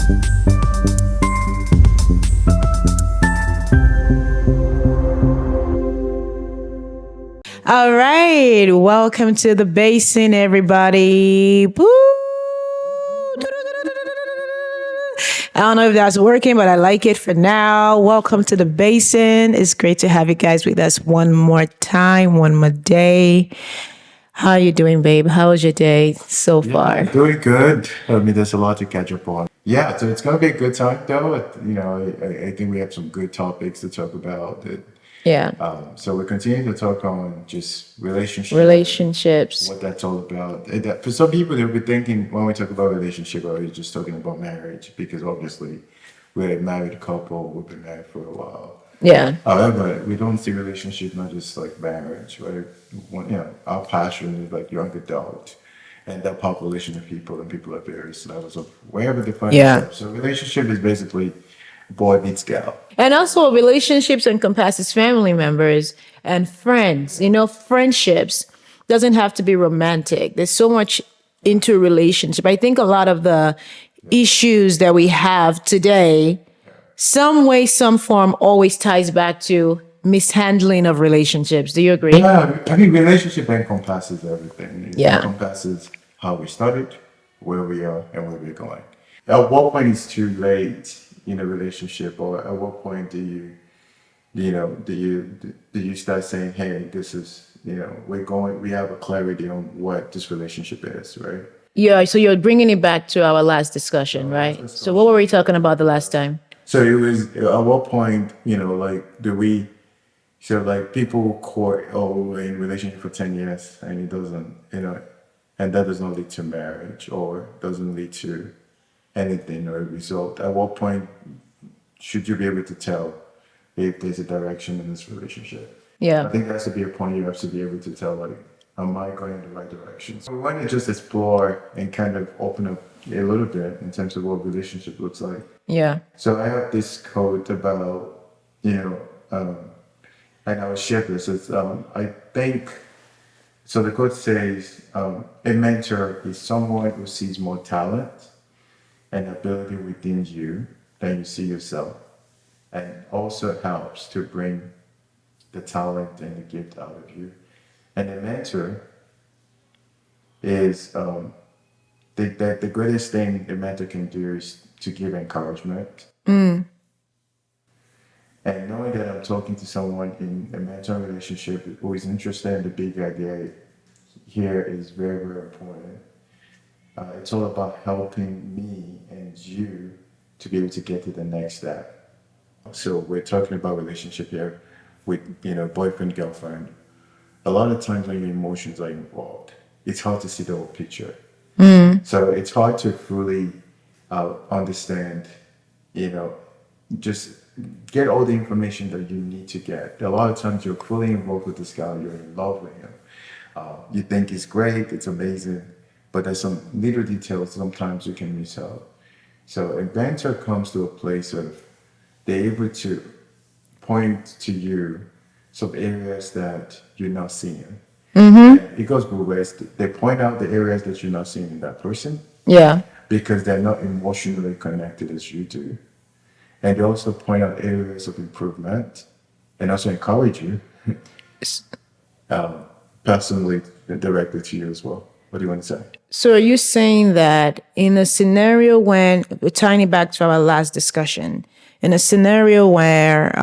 All right, welcome to the Basin, everybody. Woo! I don't know if that's working, but I like it for now. Welcome to the Basin. It's great to have you guys with us one more time, one more day. How are you doing, babe? How was your day so far? Doing good. I mean, there's a lot to catch up on. Yeah, so it's gonna be a good time though. I think we have some good topics to talk about. Yeah, So we're continuing to talk on just relationships. what that's all about. For some people, they'll be thinking when we talk about relationship, are we just talking about marriage? Because obviously, we're a married couple. We've been married for a while. Yeah, However, we don't see relationship not just like marriage, right? Our passion is like young adult and that population of people and people at various levels of wherever they find yeah. themselves. So relationship is basically boy meets girl. And also, relationships encompasses family members and friends. You know, friendships doesn't have to be romantic. There's so much into relationship. I think a lot of the issues that we have today, some way, some form, always ties back to mishandling of relationships. Do you agree? Yeah, I mean, relationship encompasses everything. It Yeah. encompasses how we started, where we are, and where we're going. At what point is too late in a relationship, or at what point do you start saying, "Hey, this is we have a clarity on what this relationship is," right? Yeah, so you're bringing it back to our last discussion, right? So what were we talking about the last time? So it was at what point, like, do we? So like people court or in relationship for 10 years and it doesn't, and that does not lead to marriage or doesn't lead to anything or a result. At what point should you be able to tell if there's a direction in this relationship? Yeah. I think there has to be a point you have to be able to tell, like, am I going in the right direction? So we want to just explore and kind of open up a little bit in terms of what relationship looks like. Yeah. So I have this quote about, and I will share this. I think, so the quote says, a mentor is someone who sees more talent and ability within you than you see yourself, and also helps to bring the talent and the gift out of you. And a mentor is the greatest thing a mentor can do is to give encouragement. And knowing that I'm talking to someone in a mentoring relationship who is interested in the big idea here is very, very important. It's all about helping me and you to be able to get to the next step. So we're talking about relationship here with, boyfriend, girlfriend. A lot of times when your emotions are involved, it's hard to see the whole picture. So it's hard to fully understand, just get all the information that you need to get. A lot of times you're fully involved with this guy, you're in love with him. You think he's great, it's amazing, but there's some little details sometimes you can miss out. So a mentor comes to a place of they're able to point to you some areas that you're not seeing. It goes both ways. They point out the areas that you're not seeing in that person Yeah. because they're not emotionally connected as you do. And they also point out areas of improvement and also encourage you personally directly to you as well. What do you want to say? So are you saying that in a scenario when, we're tying it back to our last discussion, in a scenario where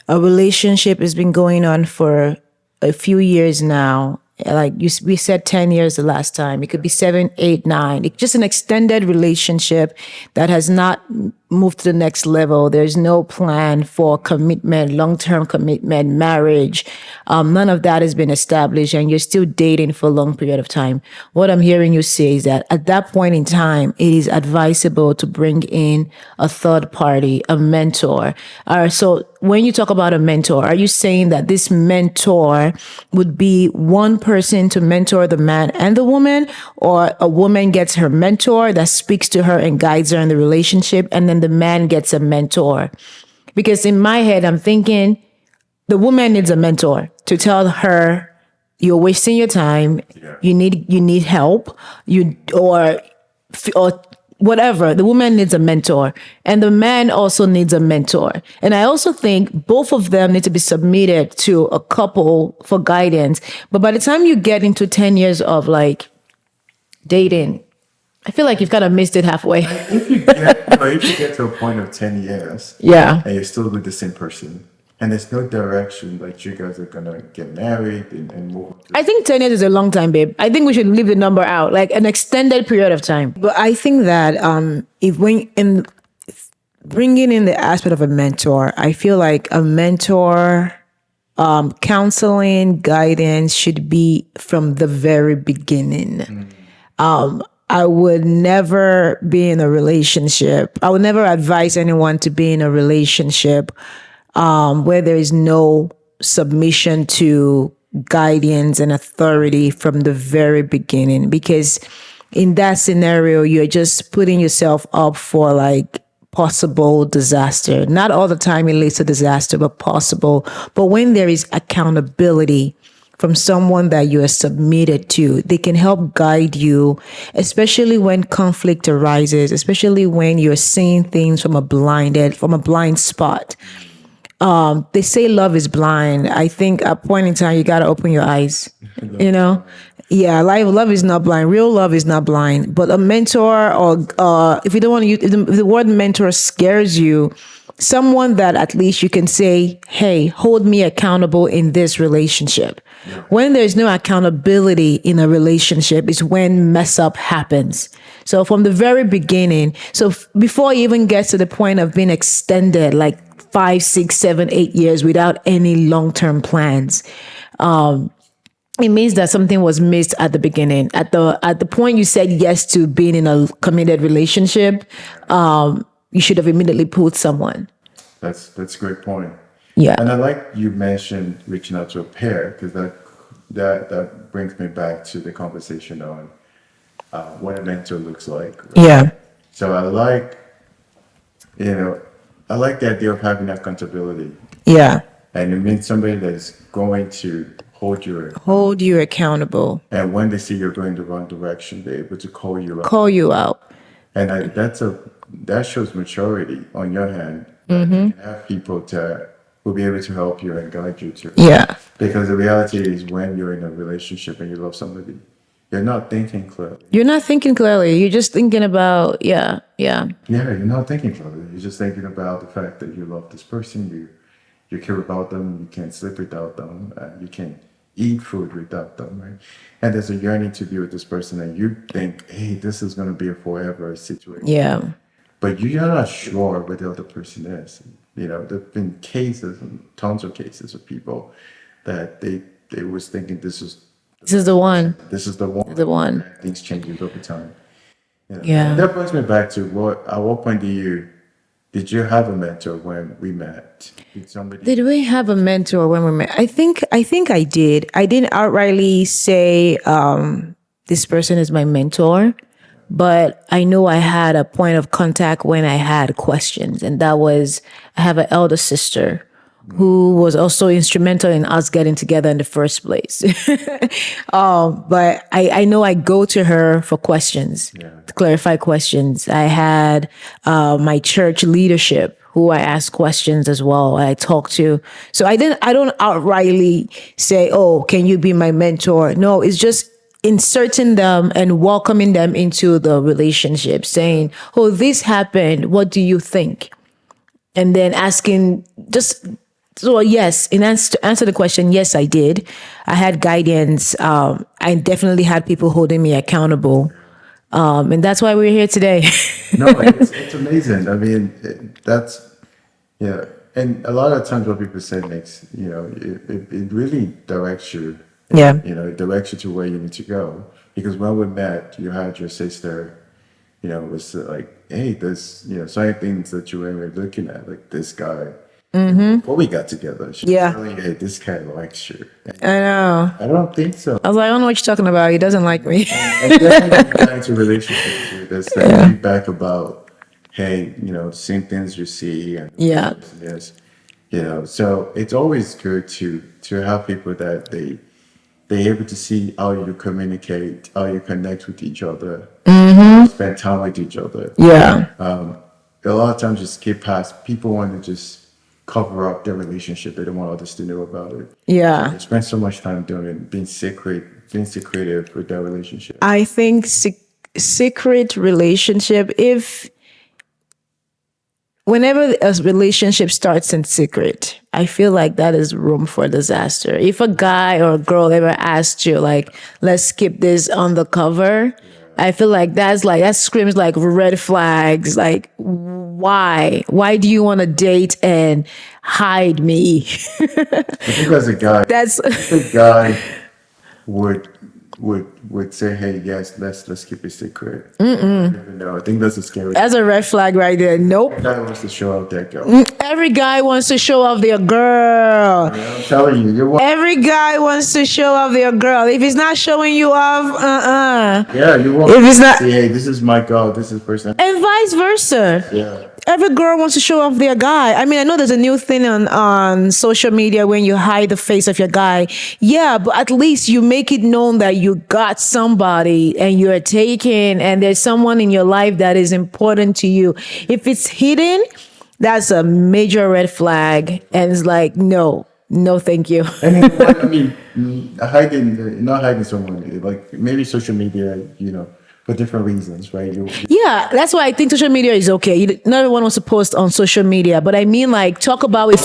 a relationship has been going on for a few years now, like we said 10 years the last time, it could be 7, 8, 9, it's just an extended relationship that has not moved to the next level. There's no plan for commitment, long-term commitment, marriage. None of that has been established and you're still dating for a long period of time. What I'm hearing you say is that at that point in time, it is advisable to bring in a third party, a mentor. So when you talk about a mentor, are you saying that this mentor would be one person to mentor the man and the woman, or a woman gets her mentor that speaks to her and guides her in the relationship, and then the man gets a mentor? Because in my head, I'm thinking the woman needs a mentor to tell her, you're wasting your time. Yeah. You need help. Or whatever. The woman needs a mentor, and the man also needs a mentor. And I also think both of them need to be submitted to a couple for guidance. But by the time you get into 10 years of like dating, I feel like you've kind of missed it halfway. If you get to a point of 10 years, Yeah. and you're still with the same person, and there's no direction, like you guys are gonna get married and move on to. I think 10 years is a long time, babe. I think we should leave the number out, like an extended period of time. But I think that if when in bringing in the aspect of a mentor, I feel like a mentor counseling guidance should be from the very beginning. I would never be in a relationship. I would never advise anyone to be in a relationship where there is no submission to guidance and authority from the very beginning. Because in that scenario, you're just putting yourself up for like possible disaster. Not all the time it leads to disaster, but possible. But when there is accountability from someone that you are submitted to, they can help guide you, especially when conflict arises, especially when you're seeing things from a blind spot. They say love is blind. I think at a point in time you gotta open your eyes. You know, yeah, love is not blind. Real love is not blind. But a mentor, or if you don't want to use if the word mentor scares you, someone that at least you can say, "Hey, hold me accountable in this relationship." Yeah. When there's no accountability in a relationship, is when mess up happens. So from the very beginning, before you even get to the point of being extended, like 5, 6, 7, 8 years without any long-term plans, it means that something was missed at the beginning. At the point you said yes to being in a committed relationship, you should have immediately pulled someone. That's a great point. Yeah. And I like you mentioned reaching out to a pair, because that brings me back to the conversation on what a mentor looks like. Right? Yeah. So I like the idea of having accountability. Yeah. And it means somebody that's going to Hold you accountable. and when they see you're going the wrong direction, they're able to call you out. Call you out. And that shows maturity on your hand. Mm-hmm. You can have people who'll be able to help you and guide you too. Yeah. Because the reality is, when you're in a relationship and you love somebody, you're not thinking clearly. You're not thinking clearly. You're just thinking about, yeah. Yeah, you're not thinking clearly. You're just thinking about the fact that you love this person, you care about them, you can't sleep without them, and you can't eat food without them, right? And there's a yearning to be with this person, and you think, hey, this is going to be a forever situation. Yeah. But you're not sure where the other person is. There've been cases, and tons of cases of people that they was thinking this is the one. This is the one. The one. Things changes over time. Yeah. And that brings me back to at what point did you have a mentor when we met? Did we have a mentor when we met? I think I did. I didn't outrightly say this person is my mentor, but I know I had a point of contact when I had questions, and that was, I have an elder sister who was also instrumental in us getting together in the first place. But I know I go to her for questions, to clarify questions. I had my church leadership who I ask questions as well. I talk to. So I don't outrightly say, "Oh, can you be my mentor?" No, it's just inserting them and welcoming them into the relationship, saying, "Oh, this happened. What do you think?" And then asking yes, to answer the question, yes, I did. I had guidance. I definitely had people holding me accountable. And that's why we're here today. No, it's amazing. I mean, and a lot of times what people say makes, it really directs you. Yeah. It directs you to where you need to go. Because when we met, you had your sister, was like, hey, there's, certain things that you were looking at, like this guy. Mm-hmm. Before we got together, she was telling you, hey, this guy likes you. And I know. I don't think so. I was like, I don't know what you're talking about. He doesn't like me. And definitely when you get into relationships, there's that feedback about, hey, same things you see. And yes, so it's always good to have people that they're able to see how you communicate, how you connect with each other, spend time with each other. Yeah. A lot of times just skip past. People want to just cover up their relationship. They don't want others to know about it. So Yeah. they spend so much time doing it, being secretive with their relationship. I think secret relationship, if whenever a relationship starts in secret, I feel like that is room for disaster. If a guy or a girl ever asked you, like, let's keep this on the cover, I feel like that screams like red flags. Like, why? Why do you want to date and hide me? I think as a guy, That's if a guy would would say, "Hey, yes, let's keep it secret." I don't even know. I think that's a scary. that's a red flag right there. Nope. Guy wants to show out that girl. Every guy wants to show off their girl. I'm telling you, Every guy wants to show off their girl. If he's not showing you off, yeah, you want If it's to not, say, "Hey, this is my girl. This is the person." and vice versa. Yeah. Every girl wants to show off their guy. I mean, I know there's a new thing on social media when you hide the face of your guy. Yeah, but at least you make it known that you got somebody and you're taken and there's someone in your life that is important to you. If it's hidden, that's a major red flag. And it's like, no, thank you. And you know what? I mean, not hiding someone, like maybe social media, for different reasons, right? Yeah, that's why I think social media is okay. Not everyone wants to post on social media, but I mean, like, talk about it.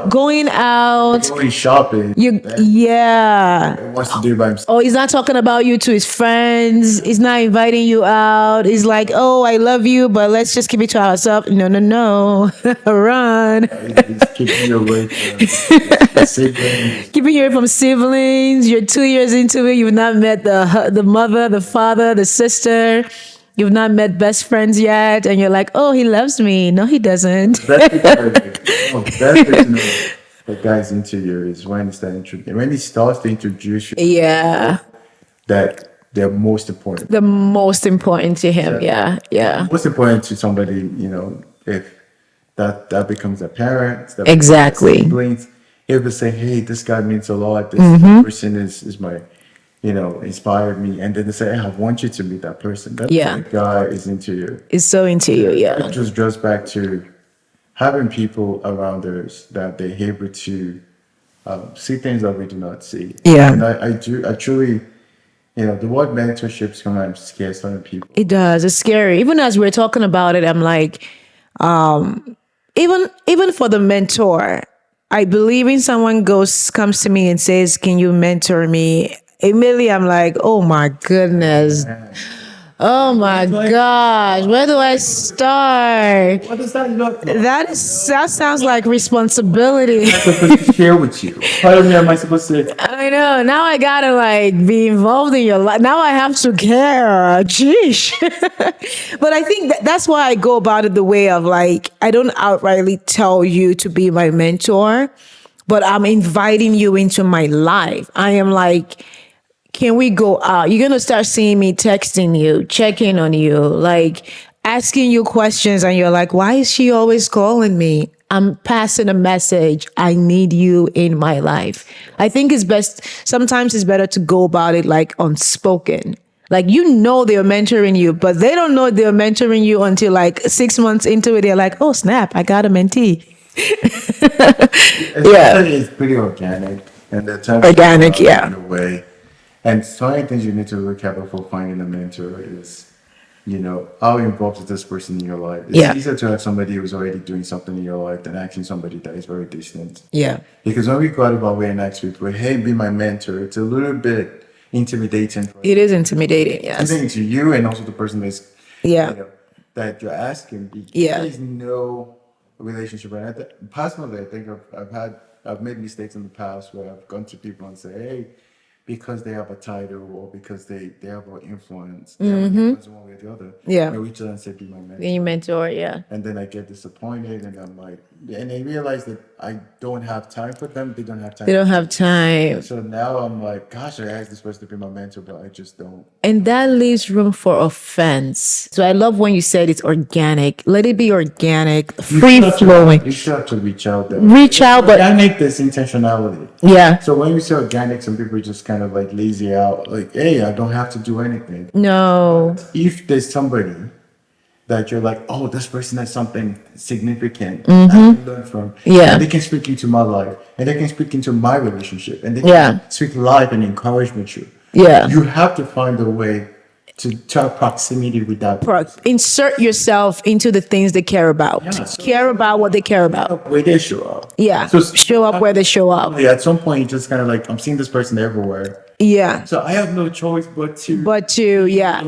Going out. Going shopping. Yeah. He wants to do it by himself. Oh, he's not talking about you to his friends. He's not inviting you out. He's like, oh, I love you, but let's just keep it to ourselves. No. Run. He's keeping you away from siblings. Keeping you away from siblings. You're 2 years into it. You've not met the mother, the father, the sister. You've not met best friends yet, and you're like, "Oh, he loves me." No, he doesn't. Best way to know that guy's into you is when he starts to introduce you. Yeah, That they're most important. the most important to him. Yeah. Most important to somebody, if that becomes a parent, that Exactly. becomes siblings, he'll be say, "Hey, this guy means a lot. This person is my." Inspired me, and then they say, hey, "I want you to meet that person." That guy is into you. Is so into you. Yeah. It just goes back to having people around us that they're able to see things that we do not see. Yeah. And I truly, the word mentorship sometimes scares some people. It does. It's scary. Even as we're talking about it, I'm like, even for the mentor, I believe in someone comes to me and says, "Can you mentor me?" Immediately, I'm like, "Oh my goodness. Oh my gosh, where do I start?" What does that look like? That sounds like responsibility. I'm supposed to share with you. How am I supposed to? I know. Now I gotta be involved in your life. Now I have to care. Jeez. But I think that's why I go about it the way of I don't outrightly tell you to be my mentor, but I'm inviting you into my life. I am like, can we go out? You're going to start seeing me texting you, checking on you, asking you questions. And you're like, why is she always calling me? I'm passing a message. I need you in my life. I think sometimes it's better to go about it unspoken. They're mentoring you, but they don't know they're mentoring you until 6 months into it. They're like, oh, snap, I got a mentee. It's pretty organic. And the time organic, yeah. In a way. And so many things you need to look at before finding a mentor is, how involved is this person in your life? It's easier to have somebody who's already doing something in your life than asking somebody that is very distant. Yeah. Because when we go out of our way and ask people, hey, be my mentor, it's a little bit intimidating. It is intimidating, yes. Intimidating to you and also the person that's, that you're asking. There's no relationship. And personally, I think I've made mistakes in the past where I've gone to people and say, hey, because they have a title or because they have an influence, they have an influence one way or the other. Yeah. I reach out and say, be my mentor. Be your mentor, yeah. And then I get disappointed and I'm like, and I realize that I don't have time for them. They don't have time. They don't have time. So now I'm like, gosh, I asked this person to be my mentor, but I just don't. And that leaves room for offense. So I love when you said it's organic. Let it be organic, free flowing. You still have to reach out though. Reach out, but Organic, there's intentionality. yeah. So when you say organic, some people just kind of like lazy out, like, hey, I don't have to do anything. No. If there's somebody that you're like, oh, this person has something significant I can learn from. Yeah. And they can speak into my life, and they can speak into my relationship, and they can Yeah. speak life and encouragement you. Yeah. You have to find a way to have proximity with that person. Insert yourself into the things they care about. Yeah, so- Care about what they care about. Where they show up. Yeah. So Show up where they show up. at some point, you just kind of like, I'm seeing this person everywhere. Yeah. So I have no choice but to. Yeah.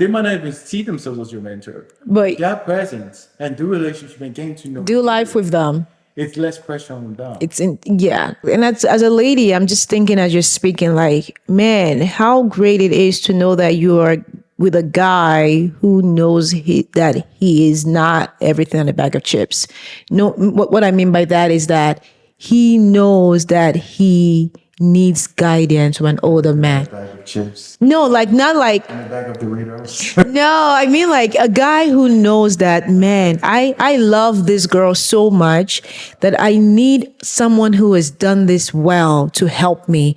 They might not even see themselves as your mentor. But Their presence and do relationship and getting to know. do life with them. It's less pressure on them. And that's, as a lady, I'm just thinking as you're speaking, like, man, how great it is to know that you are with a guy who knows that he is not everything in a bag of chips. No, what I mean by that is that he knows that he needs guidance from an older man. Bag of chips No, like not like and a bag of Doritos. no, I mean like a guy who knows that, man, I love this girl so much that I need someone who has done this well to help me.